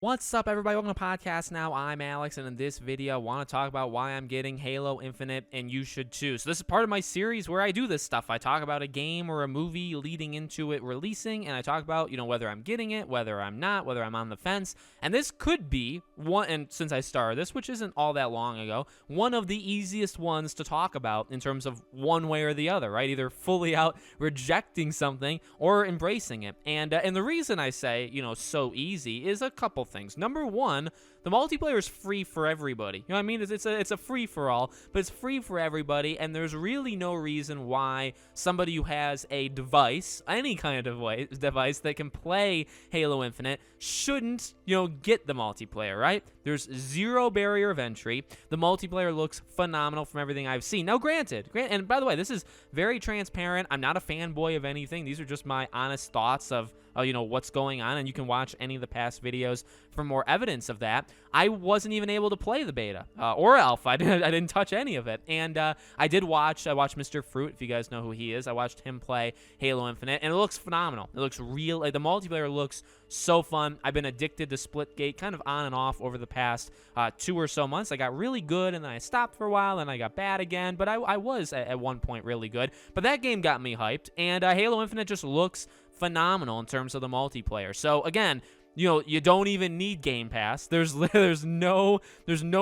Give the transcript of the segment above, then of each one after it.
What's up, everybody? Welcome to Podcast Now. I'm Alex, and in this video, I want to talk about why I'm getting Halo Infinite, and you should too. So this is part of my series where I do this stuff. I talk about a game or a movie leading into it releasing, and I talk about, whether I'm getting it, whether I'm not, whether I'm on the fence. And this could be one, and since I started this, which isn't all that long ago, one of the easiest ones to talk about in terms of one way or the other, right? Either fully out rejecting something or embracing it. And the reason I say, so easy is a couple things. Number one, the multiplayer is free for everybody. You know what I mean? It's a free for all, but it's free for everybody, and there's really no reason why somebody who has a device, any kind of device that can play Halo Infinite shouldn't, get the multiplayer, right? There's zero barrier of entry. The multiplayer looks phenomenal from everything I've seen. Now, granted, and by the way, this is very transparent. I'm not a fanboy of anything. These are just my honest thoughts of what's going on, and you can watch any of the past videos for more evidence of that. I wasn't even able to play the beta or alpha. I didn't touch any of it, and I watched Mr. Fruit, if you guys know who he is. I watched him play Halo Infinite, and it looks phenomenal. It looks real. Like, the multiplayer looks so fun. I've been addicted to Splitgate, kind of on and off over the past 2 or so months. I got really good, and then I stopped for a while, and I got bad again, but I was at one point really good. But that game got me hyped, and Halo Infinite just looks phenomenal in terms of the multiplayer. So again, you don't even need Game Pass. There's no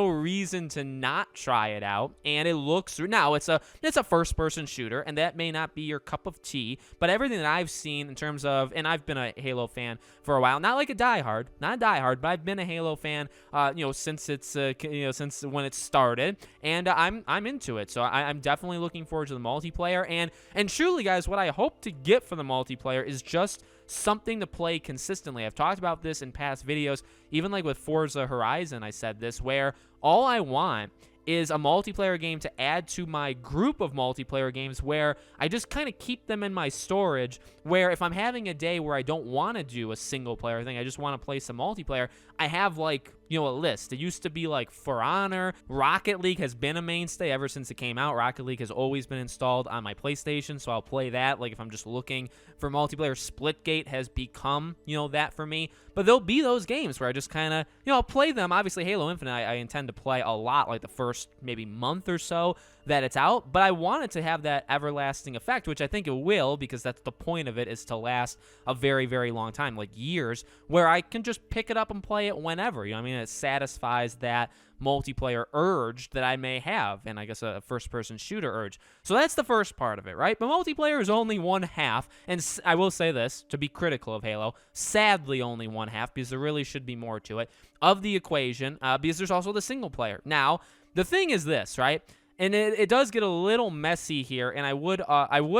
reason to not try it out, and it looks, now it's a first-person shooter, and that may not be your cup of tea, but everything that I've seen in terms of, and I've been a Halo fan for a while, not a diehard, but I've been a Halo fan, since it's since when it started, and I'm into it. So I'm definitely looking forward to the multiplayer, and truly, guys, what I hope to get from the multiplayer is just something to play consistently. I've talked about this in past videos, even like with Forza Horizon, I said this, where all I want is a multiplayer game to add to my group of multiplayer games where I just kind of keep them in my storage, where if I'm having a day where I don't want to do a single player thing, I just want to play some multiplayer, I have a list. It used to be like For Honor. Rocket League has been a mainstay ever since it came out. Rocket League has always been installed on my PlayStation, so I'll play that if I'm just looking for multiplayer. Splitgate has become, that for me. But there'll be those games where I just kind of, I'll play them. Obviously, Halo Infinite, I intend to play a lot, the first maybe month or so that it's out, but I want it to have that everlasting effect, which I think it will, because that's the point of it, is to last a very, very long time, years, where I can just pick it up and play it whenever. It satisfies that multiplayer urge that I may have, and I guess a first-person shooter urge. So that's the first part of it, right? But multiplayer is only one half, and I will say this, to be critical of Halo, sadly only one half, because there really should be more to it, of the equation, because there's also the single player. Now, the thing is this, right? And it does get a little messy here, and I would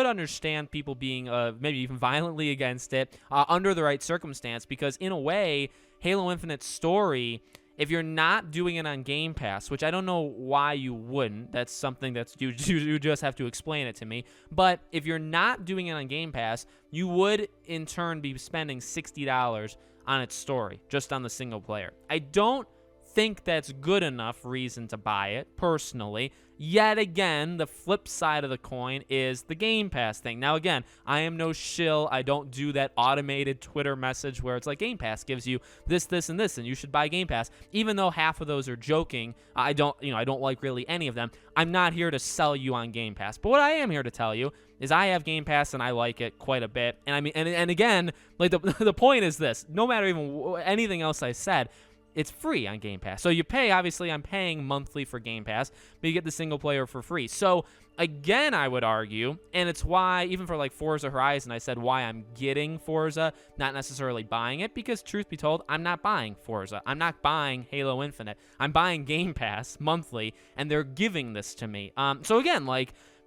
understand people being maybe even violently against it under the right circumstance, because in a way, Halo Infinite's story, if you're not doing it on Game Pass, which I don't know why you wouldn't, that's something that's you just have to explain it to me, but if you're not doing it on Game Pass, you would in turn be spending $60 on its story, just on the single player. I don't think that's good enough reason to buy it, personally. Yet again, the flip side of the coin is the Game Pass thing. Now, again, I am no shill. I don't do that automated Twitter message where it's like, Game Pass gives you this, this, and this, and you should buy Game Pass. Even though half of those are joking, I don't like really any of them. I'm not here to sell you on Game Pass. But what I am here to tell you is I have Game Pass, and I like it quite a bit. And I mean, and again, the point is this: no matter even anything else I said, it's free on Game Pass. So you pay, obviously, I'm paying monthly for Game Pass, but you get the single player for free. So again, I would argue, and it's why, even for Forza Horizon, I said why I'm getting Forza, not necessarily buying it, because truth be told, I'm not buying Forza. I'm not buying Halo Infinite. I'm buying Game Pass monthly, and they're giving this to me. So again,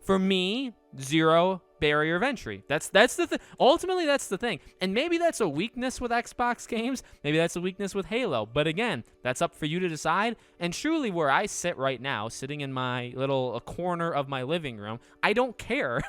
for me, zero barrier of entry. That's the thing. Ultimately, that's the thing. And maybe that's a weakness with Xbox games. Maybe that's a weakness with Halo. But again, that's up for you to decide. And truly, where I sit right now, sitting in my little corner of my living room, I don't care.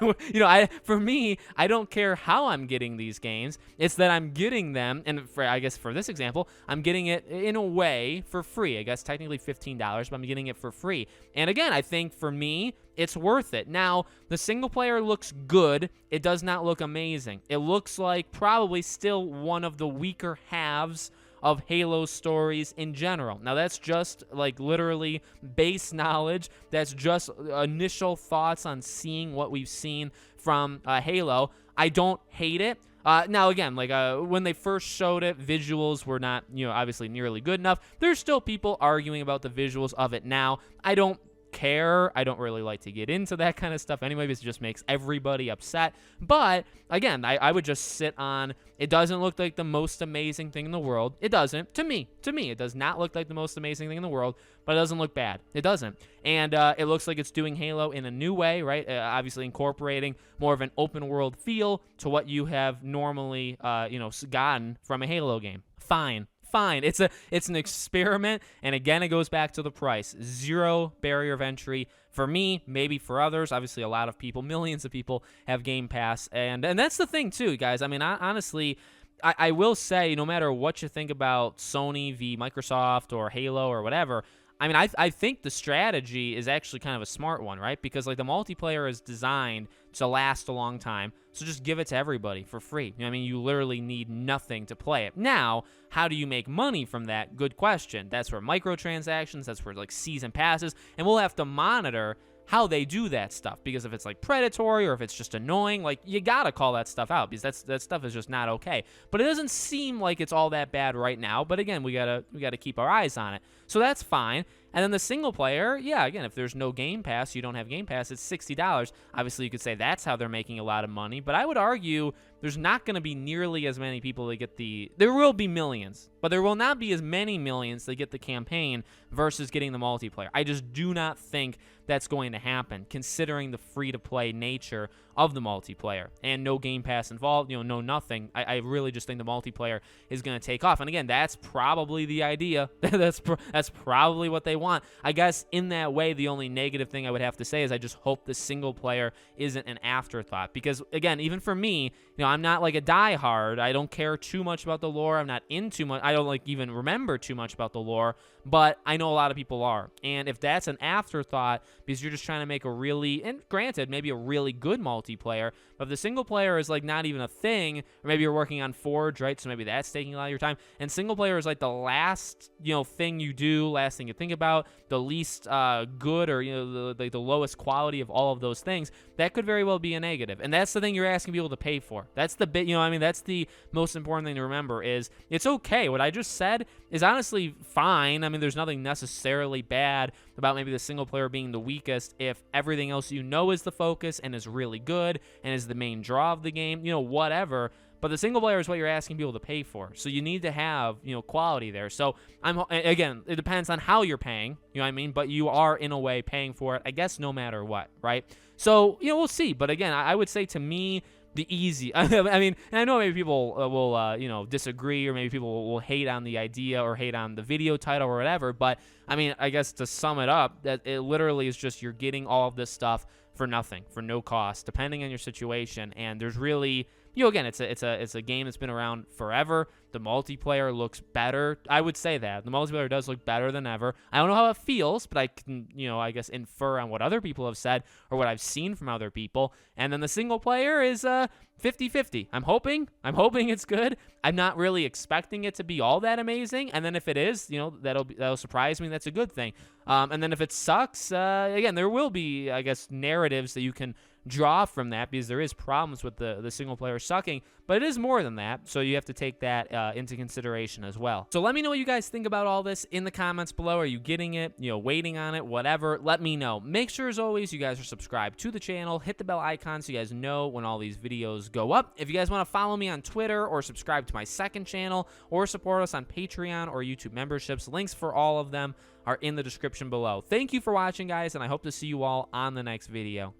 For me, I don't care how I'm getting these games. It's that I'm getting them, and I guess for this example, I'm getting it in a way for free. I guess technically $15, but I'm getting it for free. And again, I think for me, it's worth it. Now, the single player looks good. It does not look amazing. It looks like probably still one of the weaker halves of Halo stories in general. Now, that's just like literally base knowledge. That's just initial thoughts on seeing what we've seen from Halo. I don't hate it. Now, again, like when they first showed it, visuals were not, obviously nearly good enough. There's still people arguing about the visuals of it now. I don't care. I don't really like to get into that kind of stuff anyway, because it just makes everybody upset. But again, I would just sit on, it doesn't look like the most amazing thing in the world. It doesn't. To me, it does not look like the most amazing thing in the world, but it doesn't look bad. It doesn't. And it looks like it's doing Halo in a new way, right? Obviously incorporating more of an open world feel to what you have normally, gotten from a Halo game. Fine. It's an experiment, and again, it goes back to the price. 0 barrier of entry for me, maybe for others. Obviously, a lot of people, millions of people, have Game Pass, and that's the thing too, guys. I mean, honestly, I will say, no matter what you think about Sony v. Microsoft or Halo or whatever, I mean, I think the strategy is actually kind of a smart one, right? Because like the multiplayer is designed to last a long time, so just give it to everybody for free. I mean, you literally need nothing to play it. Now, how do you make money from that? Good question. That's where microtransactions, that's where like season passes, and we'll have to monitor how they do that stuff, because if it's like predatory or if it's just annoying, like you gotta call that stuff out, because that stuff is just not okay. But it doesn't seem like it's all that bad right now. But again, we gotta keep our eyes on it, so that's fine. And then the single player, yeah, again, if there's no Game Pass, you don't have Game Pass, it's $60. Obviously, you could say that's how they're making a lot of money, but I would argue there's not going to be nearly as many people that get there will be millions, but there will not be as many millions that get the campaign versus getting the multiplayer. I just do not think that's going to happen, considering the free-to-play nature of the multiplayer and no Game Pass involved, no nothing. I really just think the multiplayer is going to take off. And again, that's probably the idea. that's probably what they want. I guess in that way, the only negative thing I would have to say is I just hope the single player isn't an afterthought, because again, even for me, I'm not like a diehard. I don't care too much about the lore. I'm not into much. I don't like even remember too much about the lore, but I know a lot of people are. And if that's an afterthought because you're just trying to make a really, and granted, maybe a really good multiplayer, but if the single player is like not even a thing, or maybe you're working on Forge, right? So maybe that's taking a lot of your time. And single player is like the last, thing you do, last thing you think about, the least good, or the lowest quality of all of those things. That could very well be a negative. And that's the thing you're asking people to pay for. That's the bit, that's the most important thing to remember is it's okay. What I just said is honestly fine. I mean, there's nothing necessarily bad about maybe the single player being the weakest if everything else is the focus and is really good and is the main draw of the game, whatever. But the single player is what you're asking people to pay for. So you need to have, quality there. So again, it depends on how you're paying, but you are in a way paying for it, I guess, no matter what, right? So, we'll see. But again, I would say to me, the easy, I mean, and I know maybe people will, disagree, or maybe people will hate on the idea or hate on the video title or whatever. But I mean, I guess to sum it up, that it literally is just you're getting all of this stuff for nothing, for no cost, depending on your situation. And there's really, again, it's a game that's been around forever. The multiplayer looks better. I would say that the multiplayer does look better than ever. I don't know how it feels, but I can, I guess infer on what other people have said or what I've seen from other people. And then the single player is 50-50. I'm hoping it's good. I'm not really expecting it to be all that amazing. And then if it is, that'll surprise me. That's a good thing. And then if it sucks, again, there will be, I guess, narratives that you can draw from that, because there is problems with the single player sucking, but it is more than that, so you have to take that into consideration as well. So let me know what you guys think about all this in the comments below. Are you getting it, waiting on it, whatever? Let me know. Make sure, as always, you guys are subscribed to the channel. Hit the bell icon so you guys know when all these videos go up. If you guys want to follow me on Twitter or subscribe to my second channel or support us on Patreon or YouTube memberships, links for all of them are in the description below. Thank you for watching, guys, and I hope to see you all on the next video.